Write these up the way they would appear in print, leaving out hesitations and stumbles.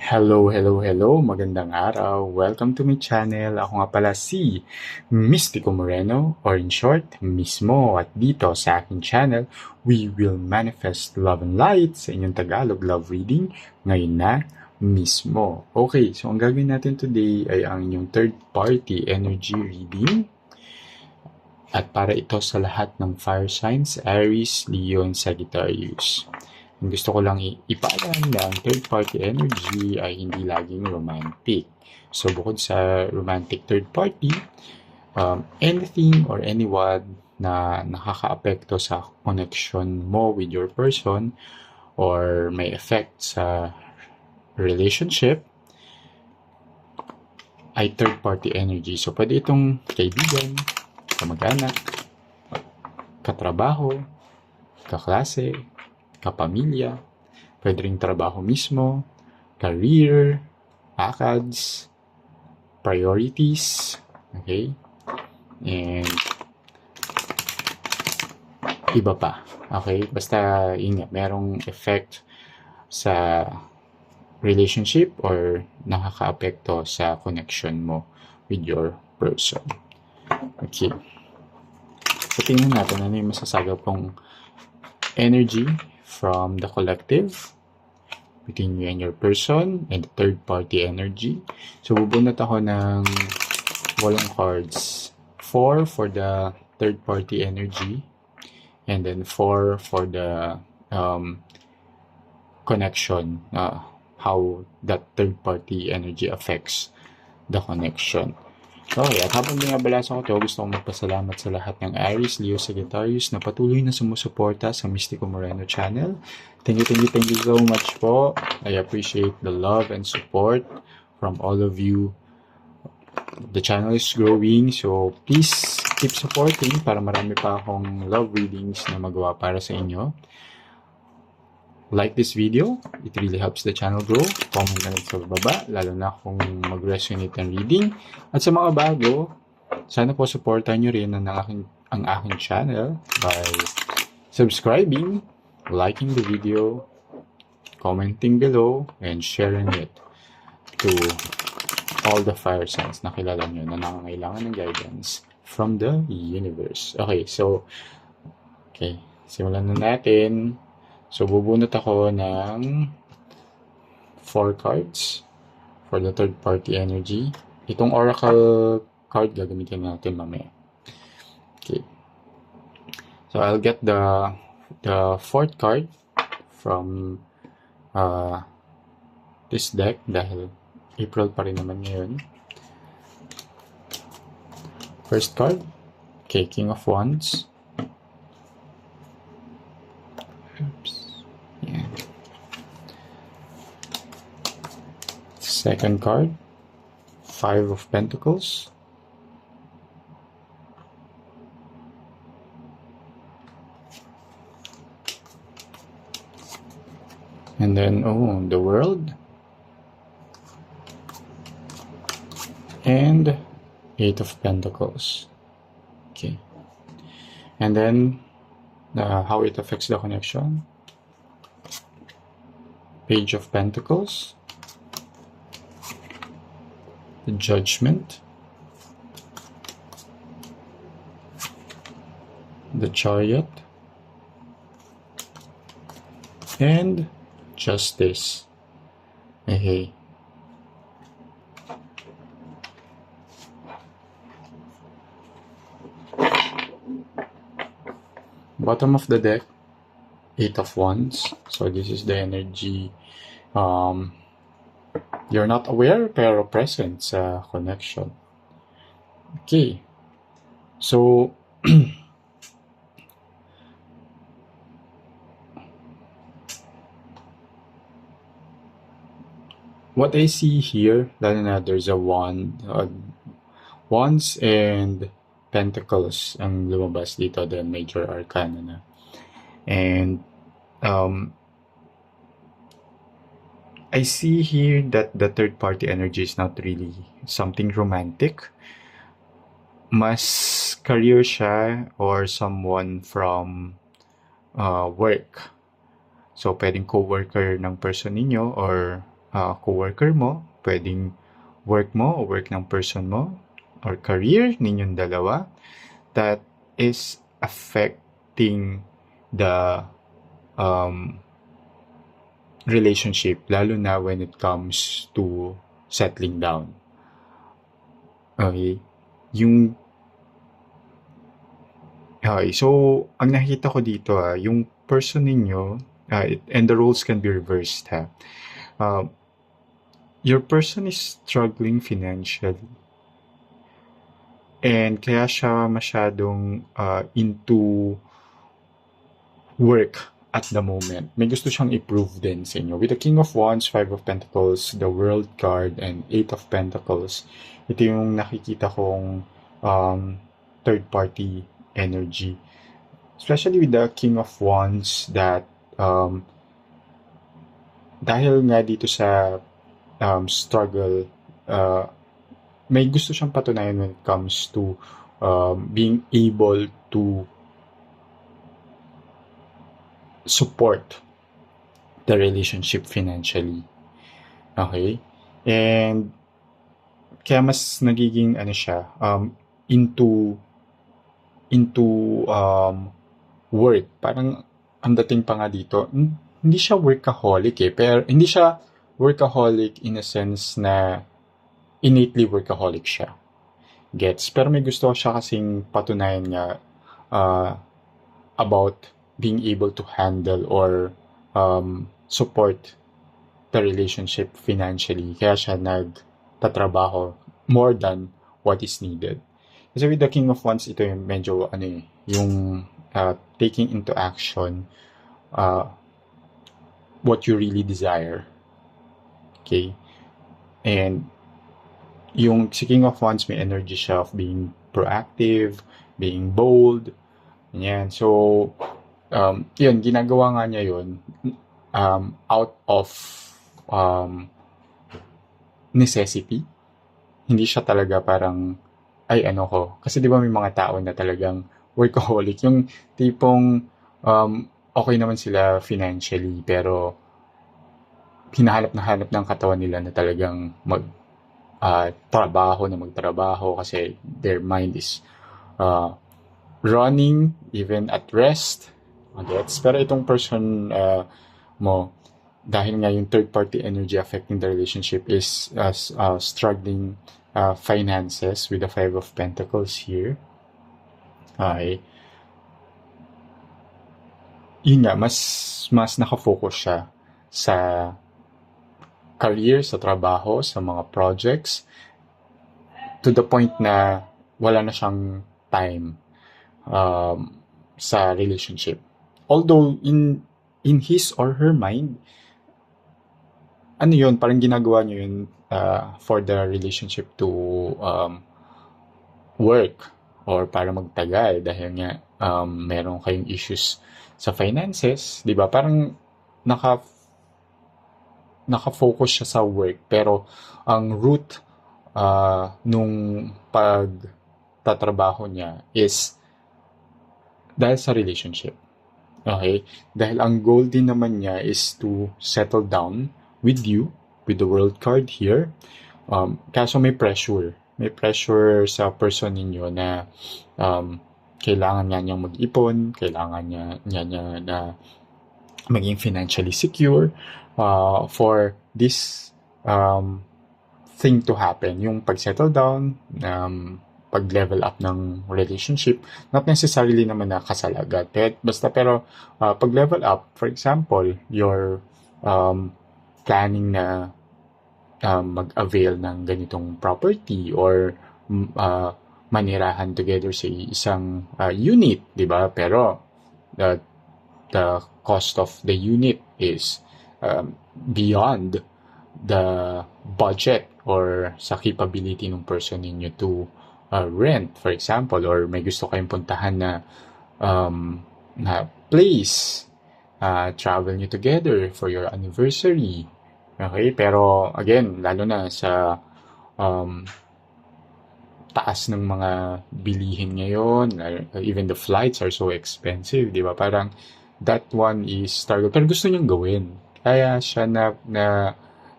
Hello. Magandang araw. Welcome to my channel. Ako nga pala si Mystico Moreno, or in short, Mismo. At dito sa aking channel, we will manifest love and light sa inyong Tagalog love reading ngayon na mismo. Okay, so ang gagawin natin today ay ang inyong third party energy reading. At para ito sa lahat ng fire signs, Aries, Leo, and Sagittarius. Gusto ko lang ipaalam na ang third-party energy ay hindi laging romantic. So, bukod sa romantic third party, anything or anyone na nakaka-apekto sa connection mo with your person or may effect sa relationship ay third-party energy. So, pwede itong kaibigan, kamag-anak, katrabaho, kaklase, kapamilya, pwede ring trabaho mismo, career, ACADS, priorities, okay? And iba pa, okay? Basta yun nga, merong effect sa relationship or nakaka-apekto sa connection mo with your person. Okay. So, tingnan natin ano yung masasagap kong energy from the collective between you and your person and the third party energy. So, bubunot ako ng 8 cards. 4 for the third party energy and then 4 for the connection, how that third party energy affects the connection. Okay, at habang binabalasan ko ito, gusto kong magpasalamat sa lahat ng Aries, Leo, Sagittarius na patuloy na sumusuporta sa Mystico Moreno channel. Thank you so much po. I appreciate the love and support from all of you. The channel is growing, so please keep supporting para marami pa akong love readings na magawa para sa inyo. Like this video, it really helps the channel grow. Comment na rin sa baba, lalo na kung mag-resonate ang reading. At sa mga bago, sana po supportan nyo rin ang aking channel by subscribing, liking the video, commenting below, and sharing it to all the fire signs na kilala nyo na nangangailangan ng guidance from the universe. Okay, simulan na natin. So, bubunot ako ng 4 cards for the third party energy. Itong oracle card gagamitin natin mamaya. Okay. So, I'll get the 4th card from this deck dahil April pa rin naman ngayon. First card, okay, King of Wands. Second card, 5 of Pentacles. And then, the World. And 8 of Pentacles. Okay. And then, how it affects the connection. Page of Pentacles. The Judgment, the Chariot, and Justice. Okay. Bottom of the deck, 8 of Wands. So this is the energy you're not aware pero present sa connection. Okay. So, what I see here, lalo na there's a wand, wands and pentacles ang lumabas dito, the major arcana na. And, I see here that the third party energy is not really something romantic. Mas career siya or someone from work. So, pwedeng co-worker ng person ninyo or coworker mo, pwedeng work mo o work ng person mo, or career ninyong dalawa that is affecting the relationship, lalo na when it comes to settling down. Okay? Okay, so ang nakikita ko dito yung person ninyo, and the roles can be reversed your person is struggling financially. And kaya siya masyadong into work at the moment. May gusto siyang i-prove din sa inyo. With the King of Wands, Five of Pentacles, the World card, and Eight of Pentacles, ito yung nakikita kong third-party energy. Especially with the King of Wands that dahil nga dito sa struggle, may gusto siyang patunayan when it comes to being able to support the relationship financially. Okay? And kaya mas nagiging siya into work. Parang ang dating pa nga dito, hindi siya workaholic pero hindi siya workaholic in a sense na innately workaholic siya. Gets? Pero may gusto siya kasing patunayan nga about being able to handle or support the relationship financially. Kaya siya nagtatrabaho more than what is needed. Kasi with the King of Wands, ito yung medyo yung taking into action what you really desire. Okay? And yung si King of Wands, may energy siya of being proactive, being bold. Yan. So, yun, ginagawa nga niya yun out of necessity. Hindi siya talaga parang, kasi di ba may mga tao na talagang workaholic. Yung tipong, okay naman sila financially, pero hinahanap ng katawan nila na talagang magtrabaho kasi their mind is running even at rest. Gets? Pero itong person mo, dahil nga yung third party energy affecting the relationship is struggling finances with the Five of Pentacles here. Okay. Yun nga, mas nakafocus siya sa career, sa trabaho, sa mga projects, to the point na wala na siyang time sa relationship. Although in his or her mind, parang ginagawa niyo yun for the relationship to work or para magtagal dahil nga meron kayong issues sa finances, di ba? Parang naka-focus siya sa work, pero ang root nung pagtatrabaho niya is dahil sa relationship. Okay? Dahil ang goal din naman niya is to settle down with you, with the World card here. Kaso may pressure. May pressure sa person ninyo na kailangan nga niyang mag-ipon, kailangan niya na maging financially secure for this thing to happen. Yung pag-settle down, pag-level up ng relationship, not necessarily naman na kasal agad. Pero pag-level up, for example, you're planning na mag-avail ng ganitong property or manirahan together sa isang unit, di ba? Pero the cost of the unit is beyond the budget or sa capability ng person ninyo to rent, for example, or may gusto kayong puntahan na place, travel nyo together for your anniversary. Okay? Pero again, lalo na sa taas ng mga bilihin ngayon, even the flights are so expensive, di ba? Parang that one is struggle. Pero gusto niyang gawin. Kaya siya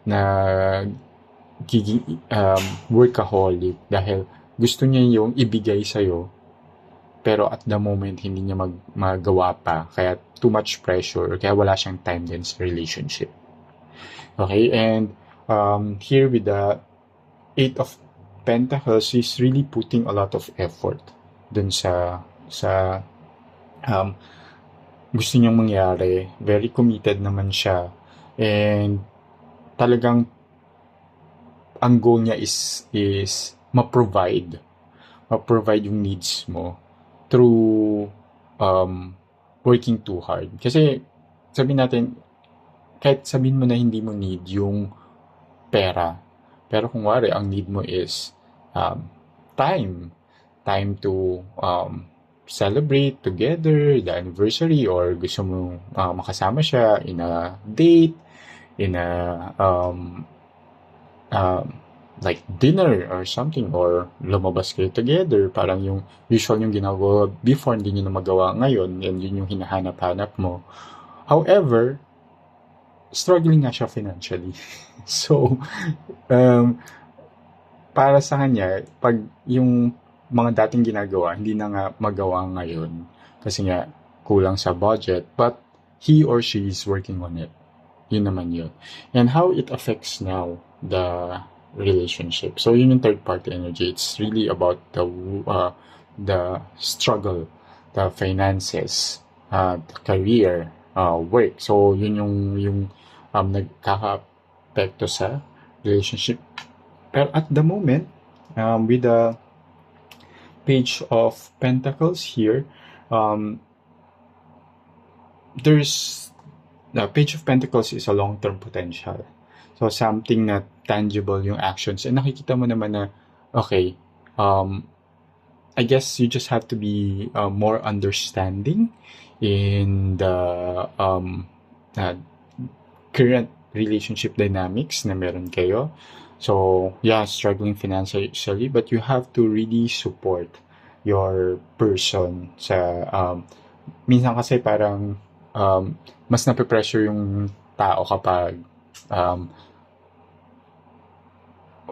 na workaholic dahil gusto niya yung ibigay sa'yo pero at the moment hindi niya magawa pa kaya too much pressure kaya wala siyang time din sa relationship. Okay, and here with the Eight of Pentacles, he's really putting a lot of effort dun sa gusto niyang mangyari. Very committed naman siya. And talagang ang goal niya is ma-provide yung needs mo through working too hard. Kasi sabihin natin, kahit sabihin mo na hindi mo need yung pera, pero kung wari, ang need mo is time to celebrate together the anniversary or gusto mo makasama siya in a date, in a like dinner or something or lumabas kayo together, parang yung usual yung ginagawa before hindi nyo na magawa ngayon and yun yung hinahanap-hanap mo. However, struggling nga siya financially. So, para sa kanya, pag yung mga dating ginagawa, hindi na nga magawa ngayon kasi nga kulang sa budget, but he or she is working on it. Yun naman yun. And how it affects now the relationship. So, yun yung third-party energy. It's really about the struggle, the finances, the career, work. So, yun yung nagkaka-apekto sa relationship. Pero at the moment, with the Page of Pentacles here, there's the Page of Pentacles is a long-term potential. So, something na tangible yung actions. And nakikita mo naman na, okay, I guess you just have to be more understanding in the current relationship dynamics na meron kayo. So, yeah, struggling financially, but you have to really support your person sa, minsan kasi parang, mas nape-pressure yung tao kapag,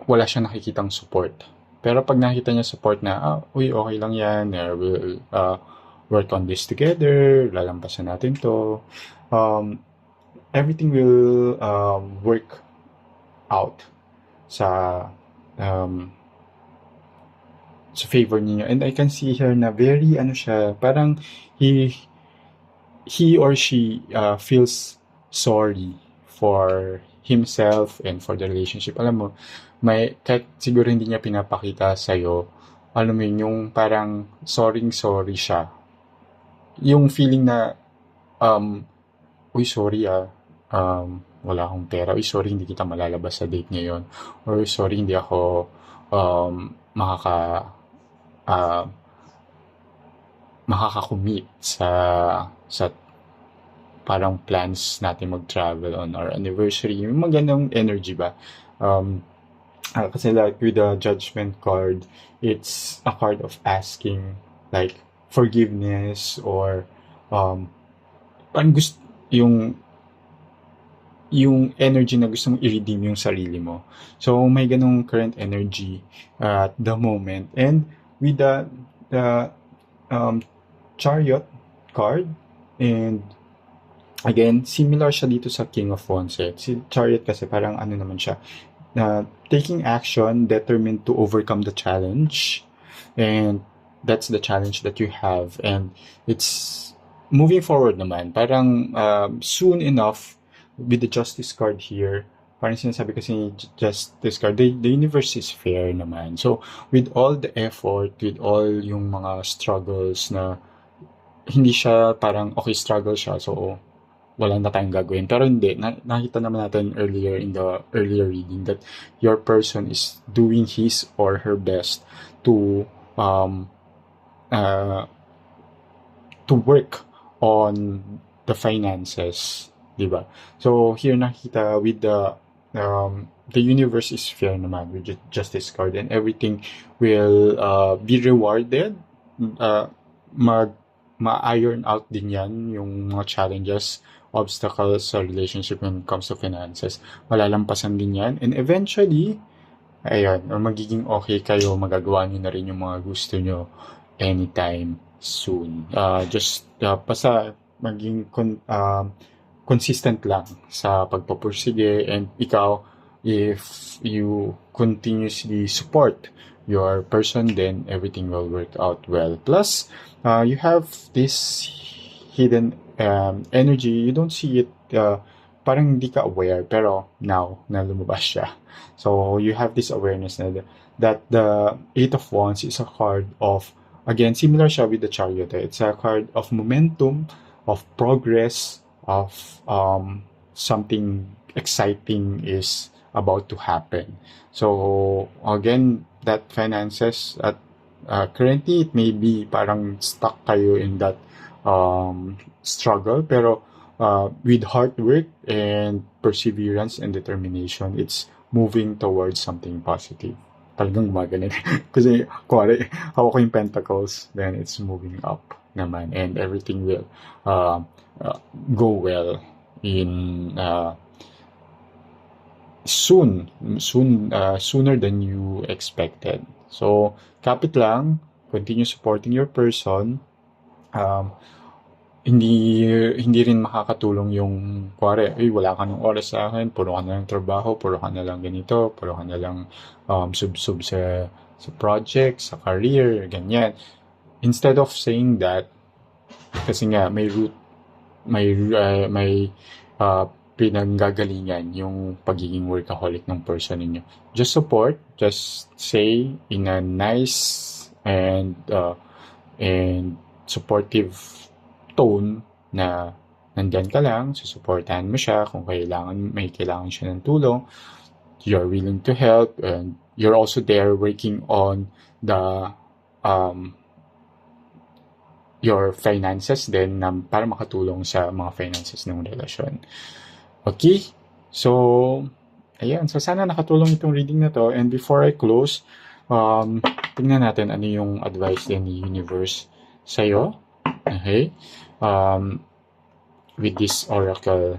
wala siyang nakikitang support. Pero pag nakita niya support na, uy, okay lang yan, we'll work on this together, lalampasan natin to, everything will work out sa favor niyo. And I can see here na very siya, parang he or she feels sorry for himself and for the relationship. Alam mo, kahit siguro hindi niya pinapakita sa'yo, alam mo yun, yung parang sorry siya. Yung feeling na, uy, sorry wala akong pera. Uy, sorry, hindi kita malalabas sa date ngayon. Or sorry, hindi ako makaka-commit sa parang plans natin mag-travel on our anniversary. Yung magandang energy ba? Kasi like with the Judgment card, it's a card of asking like forgiveness or parang gusto yung energy na gusto mong i-redeem yung sarili mo. So, may ganong current energy at the moment. And with the Chariot card, and again, similar siya dito sa King of Wands. Si Chariot kasi parang naman siya, taking action, determined to overcome the challenge. And that's the challenge that you have. And it's moving forward naman. Parang soon enough, with the Justice card here, parang sinasabi kasi ni Justice card, the universe is fair naman. So, with all the effort, with all yung mga struggles na hindi siya parang, okay, struggle siya, so wala na tayong gagawin. Pero hindi, nakita naman natin earlier in the earlier reading that your person is doing his or her best to work on the finances. Diba? So, here nakita with the universe is fair naman with Justice card, and everything will be rewarded. ma-iron out din yan, yung mga challenges, obstacles sa relationship when it comes to finances. Malalampasan din yan. And eventually, ayun, magiging okay kayo, magagawa nyo na rin yung mga gusto nyo anytime soon. Basta maging consistent lang sa pagpapursige, and ikaw, if you continuously support your person, then everything will work out well. Plus, you have this hidden energy. You don't see it, parang hindi ka aware, pero now, na lumabas siya. So, you have this awareness that the Eight of Wands is a card of, again, similar siya with the Chariot. It's a card of momentum, of progress, of something exciting is about to happen. So, again, that finances at currently, it may be parang stuck kayo in that struggle, pero with hard work and perseverance and determination, it's moving towards something positive. Talagang gumagaling. Kasi, kuwari, hawak ko yung pentacles, then it's moving up naman, and everything will go well in sooner than you expected. So, kapit lang, continue supporting your person. Hindi rin makakatulong yung kuwari, wala ka ng oras sa akin, puro ka na lang trabaho, puro ka na lang ganito, puro ka na lang sub sa project, sa career, ganyan. Instead of saying that, kasi nga may pinanggagalingan yung pagiging workaholic ng person ninyo. Just support, just say in a nice and supportive tone na nandyan ka lang, susuportahan mo siya kung may kailangan siya ng tulong, you're willing to help, and you're also there working on the your finances din para makatulong sa mga finances ng relasyon. Okay? So, ayan. So, sana nakatulong itong reading na to. And before I close, tingnan natin ano yung advice din ni Universe sa'yo. Okay? With this oracle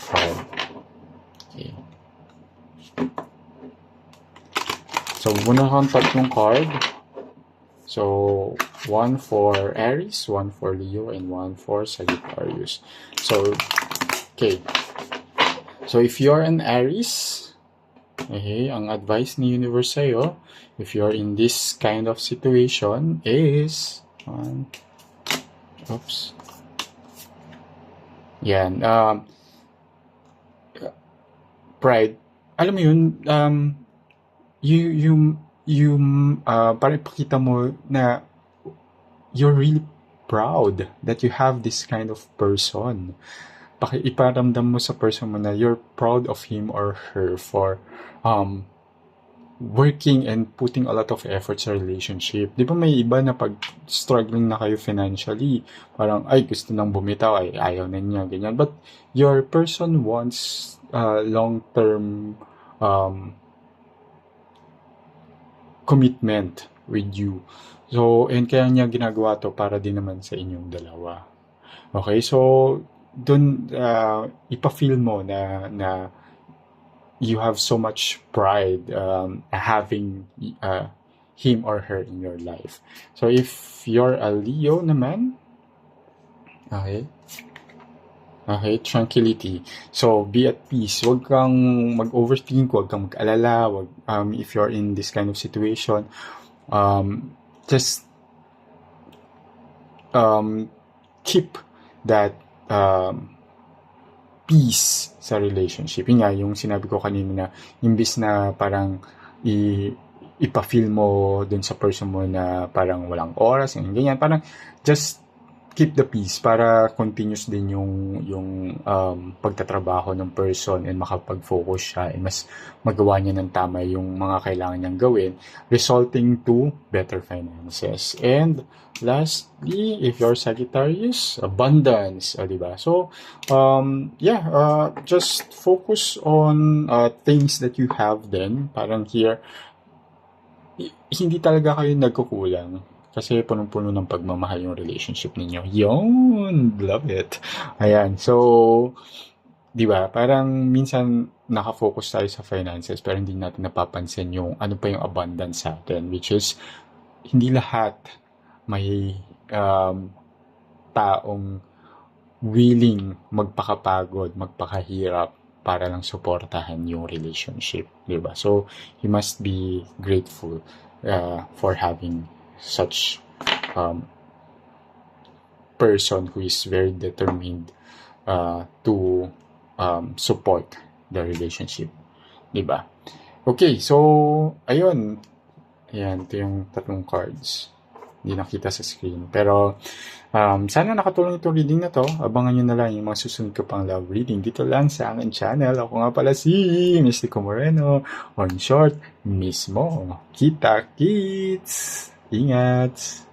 card. Okay. So, muna kang tatlong card. So, one for Aries, one for Leo, and one for Sagittarius. So, okay. So, if you're an Aries, okay, ang advice ni Universe sa'yo, if you're in this kind of situation is, yan, pride. Alam mo yun, para ipakita mo na you're really proud that you have this kind of person. Iparamdam mo sa person mo na you're proud of him or her for working and putting a lot of effort sa relationship. Di ba may iba na pag struggling na kayo financially, parang, gusto nang bumitaw, ayaw na niya, ganyan. But your person wants long-term commitment with you. So, and kaya niya ginagawa to para din naman sa inyong dalawa. Okay, so, dun, ipa-feel mo na you have so much pride having him or her in your life. So, if you're a Leo naman, okay, tranquility. So, be at peace. Huwag kang mag-overthink, huwag kang mag-alala, if you're in this kind of situation, just keep that peace sa relationship. Yun nga, yung sinabi ko kanina na, imbis na parang ipa-feel mo dun sa person mo na parang walang oras, ganyan, parang just keep the peace para continuous din yung pagtatrabaho ng person and makapag-focus siya and mas magawa niya ng tama yung mga kailangan niyang gawin, resulting to better finances. And lastly, if you're Sagittarius, abundance, diba? So, just focus on things that you have then. Parang here, hindi talaga kayo nagkukulang. Kasi punong-puno ng pagmamahal yung relationship ninyo. Yun! Love it! Ayan. So, di ba? Parang minsan nakafocus tayo sa finances pero hindi natin napapansin yung ano pa yung abundance sa atin. Which is, hindi lahat may taong willing magpakapagod, magpakahirap para lang suportahan yung relationship, di ba? So, you must be grateful for having such person who is very determined to support the relationship, di ba? Okay, so, ayun. Ayan, ito yung tatlong cards. Hindi nakita sa screen. Pero, sana nakatulong itong reading na to. Abangan nyo na lang yung mga susunod ko pang love reading dito lang sa aking channel. Ako nga pala si Mystico Moreno. Or in short, mismo. Kita kits! Ingat!